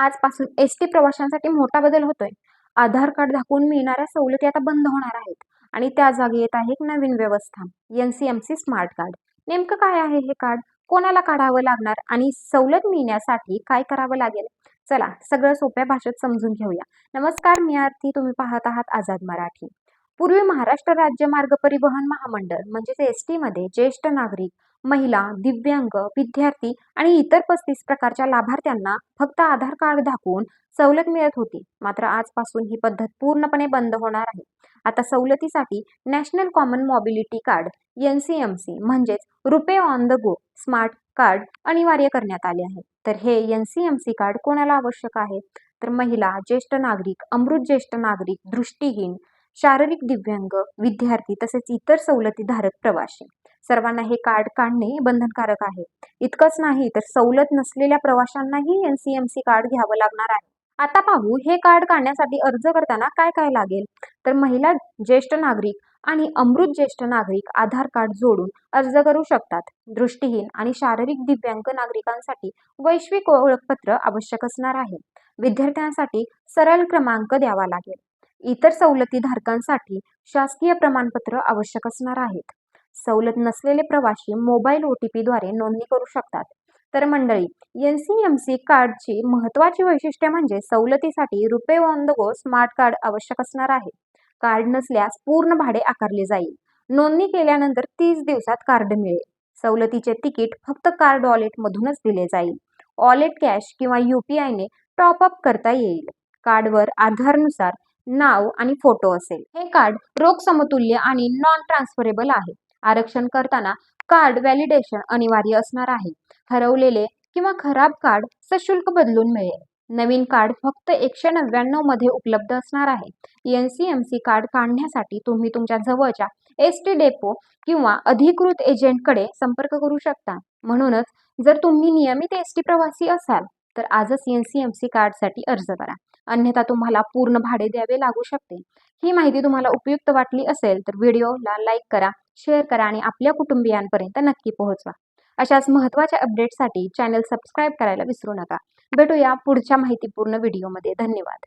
आजपासून एसटी प्रवाशांसाठी मोठा बदल होतोय. आधार कार्ड दाखवून मिळणाऱ्या सवलती आता बंद होणार आहेत आणि त्या जागी येत आहे एक नवीन व्यवस्था, एनसीएमसी स्मार्ट कार्ड. नेमकं काय आहे हे कार्ड? कोणाला काढावं लागणार आणि सवलत मिळण्यासाठी काय करावं लागेल? चला सगळं सोप्या भाषेत समजून घेऊया. नमस्कार, मी आरती. तुम्ही पाहत आहात आझाद मराठी. पूर्वी महाराष्ट्र राज्य मार्ग परिवहन महामंडळ म्हणजेच एसटी मध्ये ज्येष्ठ नागरिक, महिला, दिव्यांग, विद्यार्थी आणि इतर 35 प्रकारच्या लाभार्थ्यांना फक्त आधार कार्ड दाखवून सवलत मिळत होती. मात्र आजपासून ही पद्धत पूर्णपणे बंद होणार आहे. आता सवलतीसाठी national common mobility card NCMC म्हणजेच RuPay on the go smart card अनिवार्य करण्यात आले आहे. तर हे एनसीएमसी कार्ड कोणाला आवश्यक आहे? तर महिला, ज्येष्ठ नागरिक, अमृत ज्येष्ठ नागरिक, दृष्टीहीन, शारीरिक दिव्यांग, विद्यार्थी तसेच इतर सवलती धारक प्रवासी सर्वांना हे कार्ड काढणे बंधनकारक आहे. इतकंच नाही तर सवलत नसलेल्या प्रवाशांनाही एनसीएमसी कार्ड घ्यावं लागणार आहे. आता पाहू हे कार्ड काढण्यासाठी अर्ज करताना काय काय लागेल. तर महिला, ज्येष्ठ नागरिक आणि अमृत ज्येष्ठ नागरिक आधार कार्ड जोडून अर्ज करू शकतात. दृष्टीहीन आणि शारीरिक दिव्यांग नागरिकांसाठी वैश्विक ओळखपत्र आवश्यक असणार आहे. विद्यार्थ्यांसाठी सरळ क्रमांक द्यावा लागेल. इतर सवलती धारकांसाठी शासकीय प्रमाणपत्र आवश्यक असणार आहेत. सवलत नसलेले प्रवासी मोबाईल OTP द्वारे नोंदणी करू शकतात. तर मंडळी, एनसीएमसी कार्डची महत्त्वाची वैशिष्ट्ये म्हणजे सवलतीसाठी RuPay on the go smart card आवश्यक असणार आहे. कार्ड नसल्यास पूर्ण भाडे आकारले जाईल. नोंदणी केल्यानंतर 30 दिवसात कार्ड मिळेल. सवलतीचे तिकीट फक्त कार्ड वॉलेट मधूनच दिले जाईल. वॉलेट कॅश किंवा UPI ने टॉप अप करता येईल. कार्डवर आधारनुसार नाव आणि फोटो असेल. हे कार्ड रोख समतुल्य आणि नॉन ट्रान्सफरेबल आहे. आरक्षण करताना कार्ड व्हॅलिडेशन अनिवार्य असणार आहे. हरवलेले किंवा खराब कार्ड सशुल्क बदलून मिळेल. नवीन कार्ड फक्त 199 मध्ये उपलब्ध असणार आहे. एनसीएमसी कार्ड काढण्यासाठी तुम्ही तुमच्या जवळच्या एसटी डेपो किंवा अधिकृत एजंटकडे संपर्क करू शकता. म्हणूनच जर तुम्ही नियमित एसटी प्रवासी असाल तर आजच एनसीएमसी कार्डसाठी अर्ज करा. अन्यथा तुम्हाला पूर्ण भाडे द्यावे लागू शकते. ही माहिती तुम्हाला उपयुक्त वाटली असेल तर व्हिडिओला लाईक करा, शेअर करा आणि आपल्या कुटुंबियांपर्यंत नक्की पोहोचवा. अशाच महत्त्वाच्या अपडेटसाठी चॅनल सबस्क्राईब करायला विसरू नका. भेटूया पुढच्या माहितीपूर्ण व्हिडिओमध्ये. धन्यवाद.